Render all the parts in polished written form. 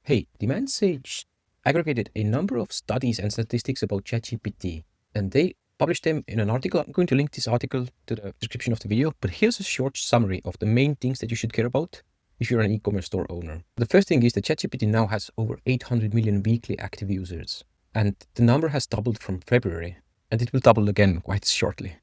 Hey, Demand Sage aggregated a number of studies and statistics about ChatGPT, and they published them in an article. I'm going to link this article to the description of the video, but here's a short summary of the main things that you should care about if you're an e-commerce store owner. The first thing is that ChatGPT now has over 800 million weekly active users, and the number has doubled from February, and it will double again quite shortly.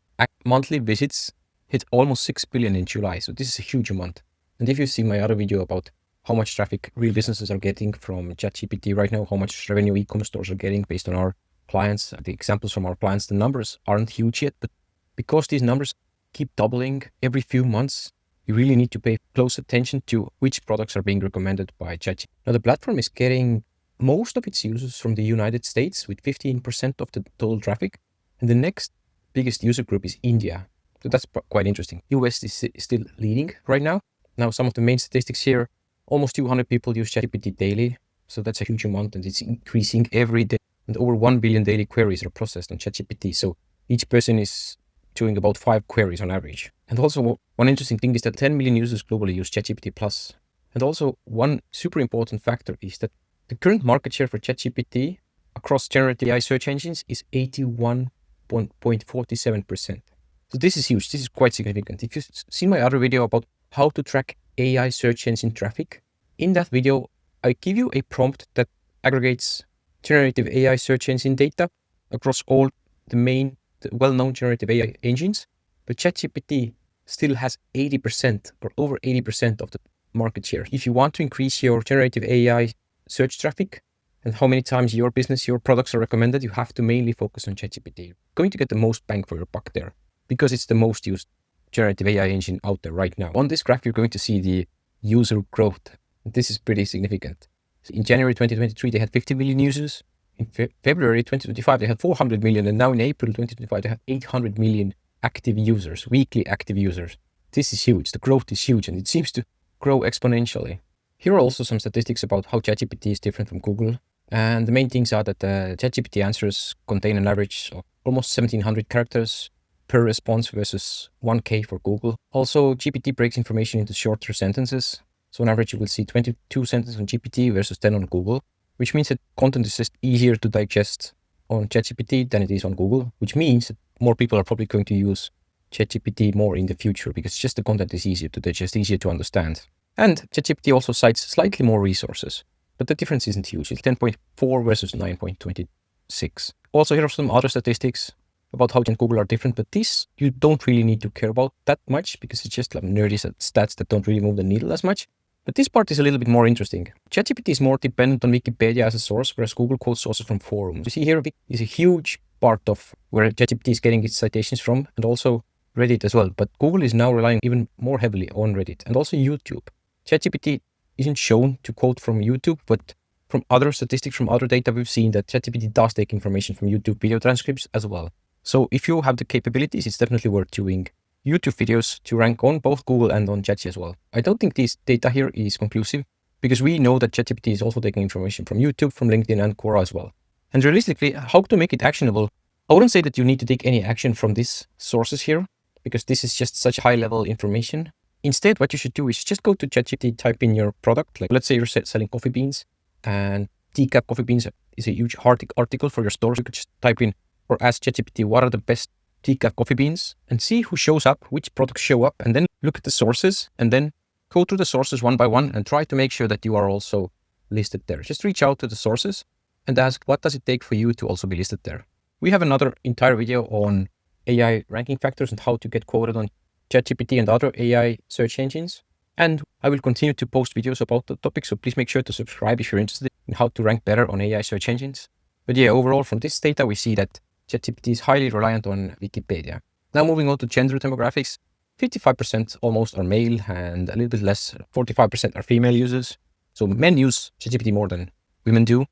Monthly visits hit almost 6 billion in July, so this is a huge amount. And if you see my other video about how much traffic real businesses are getting from ChatGPT right now, how much revenue e-commerce stores are getting based on our clients, the examples from our clients, the numbers aren't huge yet, but because these numbers keep doubling every few months, you really need to pay close attention to which products are being recommended by ChatGPT. Now, the platform is getting most of its users from the United States with 15% of the total traffic, and the next biggest user group is India. So that's quite interesting. US is still leading right now. Now, some of the main statistics here: almost 200 people use ChatGPT daily, so that's a huge amount, and it's increasing every day. And over 1 billion daily queries are processed on ChatGPT, so each person is doing about 5 queries on average. And also, one interesting thing is that 10 million users globally use ChatGPT Plus. And also, one super important factor is that the current market share for ChatGPT across generative AI search engines is 81.47%. So this is huge. This is quite significant. If you've seen my other video about how to track AI search engine traffic, in that video, I give you a prompt that aggregates generative AI search engine data across all the well-known generative AI engines, but ChatGPT still has 80% or over 80% of the market share. If you want to increase your generative AI search traffic and how many times your business, your products are recommended, you have to mainly focus on ChatGPT. You're going to get the most bang for your buck there because it's the most used generative AI engine out there right now. On this graph, you're going to see the user growth. This is pretty significant. So in January 2023, they had 50 million users. In February 2025, they had 400 million. And now in April 2025, they have 800 million active users, weekly active users. This is huge. The growth is huge, and it seems to grow exponentially. Here are also some statistics about how ChatGPT is different from Google. And the main things are that ChatGPT answers contain an average of almost 1,700 characters per response versus 1K for Google. Also, GPT breaks information into shorter sentences. So on average, you will see 22 sentences on GPT versus 10 on Google, which means that content is just easier to digest on ChatGPT than it is on Google, which means that more people are probably going to use ChatGPT more in the future because just the content is easier to digest, easier to understand. And ChatGPT also cites slightly more resources, but the difference isn't huge. It's 10.4 versus 9.26. Also, here are some other statistics about how Google are different, but this you don't really need to care about that much because it's just like nerdy stats that don't really move the needle as much. But this part is a little bit more interesting. ChatGPT is more dependent on Wikipedia as a source, whereas Google quotes sources from forums. You see here is a huge part of where ChatGPT is getting its citations from, and also Reddit as well. But Google is now relying even more heavily on Reddit and also YouTube. ChatGPT isn't shown to quote from YouTube, but from other statistics, from other data, we've seen that ChatGPT does take information from YouTube video transcripts as well. So if you have the capabilities, it's definitely worth doing YouTube videos to rank on both Google and on ChatGPT as well. I don't think this data here is conclusive because we know that ChatGPT is also taking information from YouTube, from LinkedIn and Quora as well. And realistically, how to make it actionable? I wouldn't say that you need to take any action from these sources here because this is just such high level information. Instead, what you should do is just go to ChatGPT, type in your product. Like let's say you're selling coffee beans, and decaf coffee beans is a huge article for your store. So you could just type in or ask ChatGPT what are the best decaf coffee beans and see who shows up, which products show up, and then look at the sources and then go through the sources one by one and try to make sure that you are also listed there. Just reach out to the sources and ask what does it take for you to also be listed there. We have another entire video on AI ranking factors and how to get quoted on ChatGPT and other AI search engines. And I will continue to post videos about the topic, so please make sure to subscribe if you're interested in how to rank better on AI search engines. But yeah, overall from this data, we see that ChatGPT is highly reliant on Wikipedia. Now moving on to gender demographics, 55% almost are male and a little bit less, 45% are female users. So men use ChatGPT more than women do.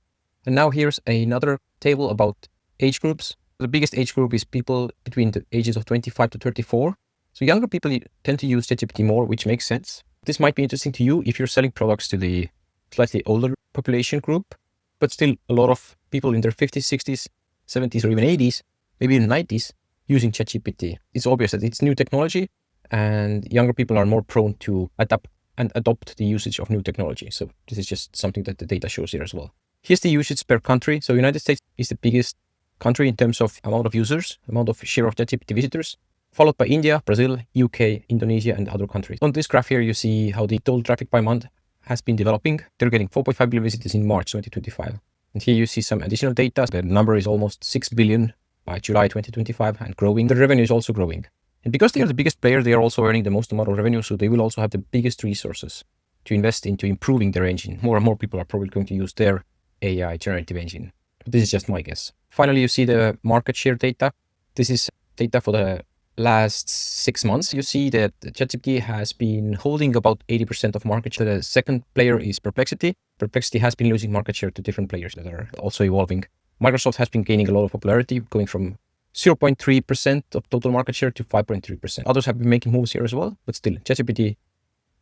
And now here's another table about age groups. The biggest age group is people between the ages of 25 to 34. So younger people tend to use ChatGPT more, which makes sense. This might be interesting to you if you're selling products to the slightly older population group, but still a lot of people in their 50s, 60s, 70s, or even 80s, maybe even 90s, using ChatGPT. It's obvious that it's new technology and younger people are more prone to adapt and adopt the usage of new technology. So this is just something that the data shows here as well. Here's the usage per country. So United States is the biggest country in terms of amount of users, amount of share of ChatGPT visitors, followed by India, Brazil, UK, Indonesia, and other countries. On this graph here, you see how the total traffic by month has been developing. They're getting 4.5 billion visitors in March 2025. And here you see some additional data. The number is almost 6 billion by July 2025 and growing. The revenue is also growing. And because they are the biggest player, they are also earning the most amount of revenue. So they will also have the biggest resources to invest into improving their engine. More and more people are probably going to use their AI generative engine. This is just my guess. Finally, you see the market share data. This is data for the last 6 months. You see that ChatGPT has been holding about 80% of market share. The second player is Perplexity. Perplexity has been losing market share to different players that are also evolving. Microsoft has been gaining a lot of popularity, going from 0.3% of total market share to 5.3%. Others have been making moves here as well, but still, ChatGPT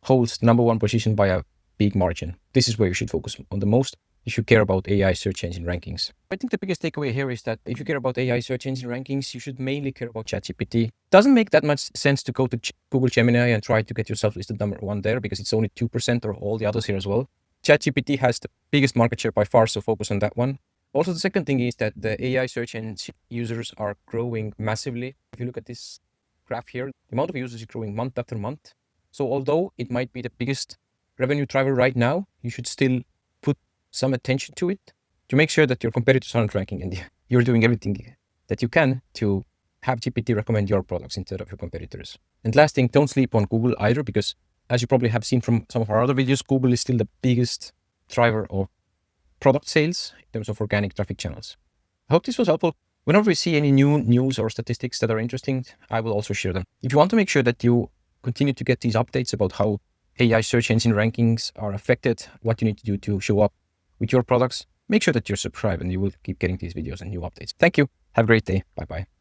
holds the number one position by a big margin. This is where you should focus on the most if you care about AI search engine rankings. I think the biggest takeaway here is that if you care about AI search engine rankings, you should mainly care about ChatGPT. It doesn't make that much sense to go to Google Gemini and try to get yourself listed number one there because it's only 2% or all the others here as well. ChatGPT has the biggest market share by far, so focus on that one. Also, the second thing is that the AI search engine users are growing massively. If you look at this graph here, the amount of users is growing month after month. So although it might be the biggest revenue driver right now, you should still put some attention to it to make sure that your competitors aren't ranking and you're doing everything that you can to have GPT recommend your products instead of your competitors. And last thing, don't sleep on Google either, because as you probably have seen from some of our other videos, Google is still the biggest driver of product sales in terms of organic traffic channels. I hope this was helpful. Whenever we see any new news or statistics that are interesting, I will also share them. If you want to make sure that you continue to get these updates about how AI search engine rankings are affected, what you need to do to show up with your products, make sure that you're subscribed and you will keep getting these videos and new updates. Thank you. Have a great day. Bye-bye.